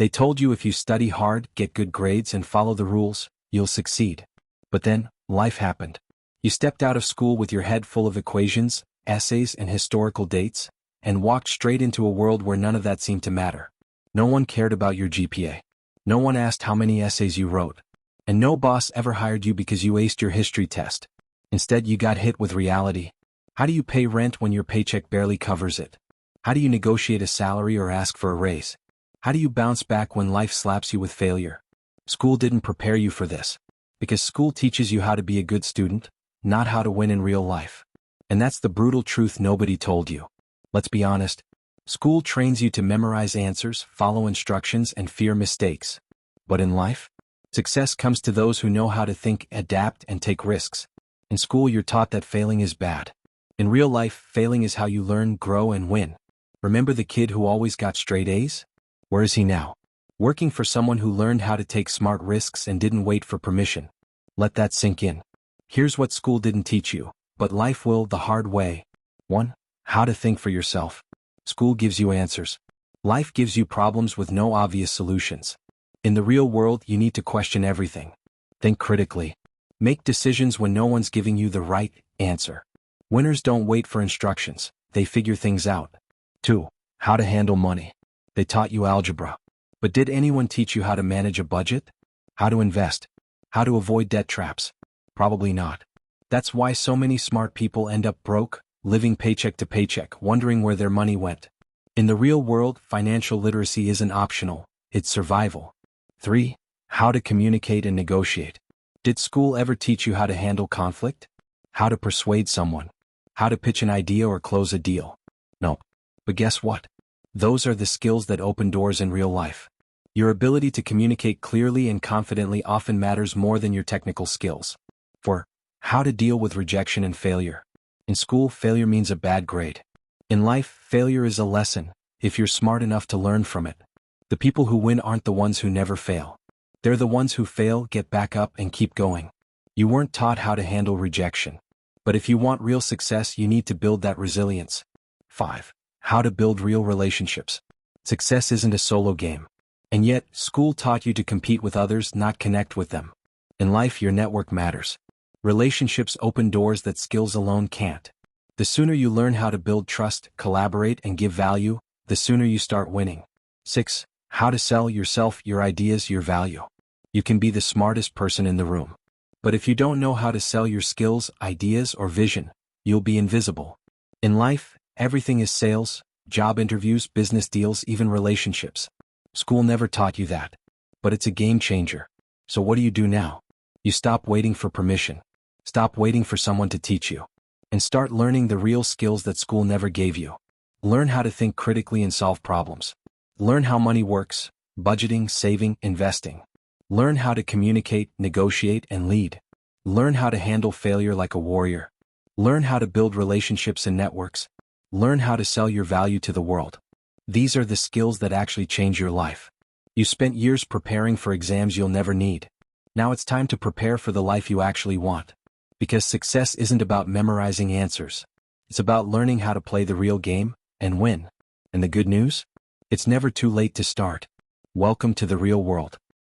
They told you if you study hard, get good grades, and follow the rules, you'll succeed. But then, life happened. You stepped out of school with your head full of equations, essays, and historical dates, and walked straight into a world where none of that seemed to matter. No one cared about your GPA. No one asked how many essays you wrote. And no boss ever hired you because you aced your history test. Instead, you got hit with reality. How do you pay rent when your paycheck barely covers it? How do you negotiate a salary or ask for a raise? How do you bounce back when life slaps you with failure? School didn't prepare you for this. Because school teaches you how to be a good student, not how to win in real life. And that's the brutal truth nobody told you. Let's be honest. School trains you to memorize answers, follow instructions, and fear mistakes. But in life, success comes to those who know how to think, adapt, and take risks. In school, you're taught that failing is bad. In real life, failing is how you learn, grow, and win. Remember the kid who always got straight A's? Where is he now? Working for someone who learned how to take smart risks and didn't wait for permission. Let that sink in. Here's what school didn't teach you, but life will the hard way. 1. How to think for yourself. School gives you answers. Life gives you problems with no obvious solutions. In the real world, you need to question everything. Think critically. Make decisions when no one's giving you the right answer. Winners don't wait for instructions, they figure things out. 2. How to handle money. They taught you algebra. But did anyone teach you how to manage a budget? How to invest? How to avoid debt traps? Probably not. That's why so many smart people end up broke, living paycheck to paycheck, wondering where their money went. In the real world, financial literacy isn't optional, it's survival. 3. How to communicate and negotiate. Did school ever teach you how to handle conflict? How to persuade someone? How to pitch an idea or close a deal? No. But guess what? Those are the skills that open doors in real life. Your ability to communicate clearly and confidently often matters more than your technical skills. 4. How to deal with rejection and failure. In school, failure means a bad grade. In life, failure is a lesson, if you're smart enough to learn from it. The people who win aren't the ones who never fail. They're the ones who fail, get back up, and keep going. You weren't taught how to handle rejection. But if you want real success, you need to build that resilience. 5. How to build real relationships. Success isn't a solo game. And yet, school taught you to compete with others, not connect with them. In life, your network matters. Relationships open doors that skills alone can't. The sooner you learn how to build trust, collaborate, and give value, the sooner you start winning. 6. How to sell yourself, your ideas, your value. You can be the smartest person in the room. But if you don't know how to sell your skills, ideas, or vision, you'll be invisible. In life, everything is sales, job interviews, business deals, even relationships. School never taught you that. But it's a game changer. So what do you do now? You stop waiting for permission. Stop waiting for someone to teach you. And start learning the real skills that school never gave you. Learn how to think critically and solve problems. Learn how money works, budgeting, saving, investing. Learn how to communicate, negotiate, and lead. Learn how to handle failure like a warrior. Learn how to build relationships and networks. Learn how to sell your value to the world. These are the skills that actually change your life. You spent years preparing for exams you'll never need. Now it's time to prepare for the life you actually want. Because success isn't about memorizing answers. It's about learning how to play the real game and win. And the good news? It's never too late to start. Welcome to the real world.